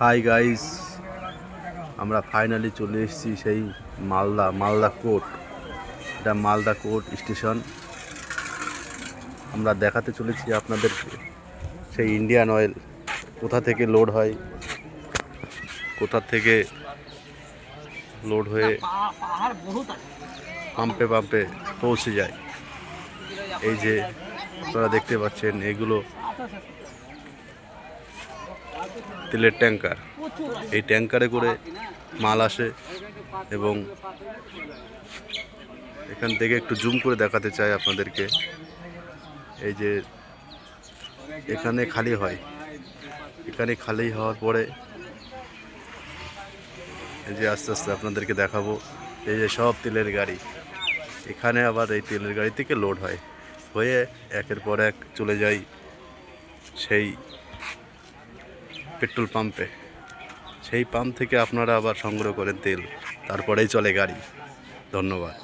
Hi guys, আমরা finally চলে এসেছি সেই মালদা কোর্ট। এটা মালদা কোর্ট স্টেশন। আমরা দেখাতে চলেছি আপনাদেরকে সেই ইন্ডিয়ান অয়েল কোথা থেকে লোড হয়, কোথা থেকে লোড হয়ে পাম্পে পাম্পে পৌঁছে যায়। এই যে আপনারা দেখতে পাচ্ছেন, এগুলো তেলের ট্যাঙ্কার। এই ট্যাঙ্কারে করে মাল আসে এবং এখান থেকে একটু জুম করে দেখাতে চাই আপনাদেরকে। এই যে এখানে খালি হয়, এখানে খালি হওয়ার পরে এই যে আস্তে আস্তে আপনাদেরকে দেখাবো। এই যে সব তেলের গাড়ি, এখানে আবার এই তেলের গাড়ি থেকে লোড হয়, হয়ে একের পর এক চলে যায় সেই পেট্রোল পাম্পে। সেই পাম্প থেকে আপনারা আবার সংগ্রহ করেন তেল, তারপরেই চলে গাড়ি। ধন্যবাদ।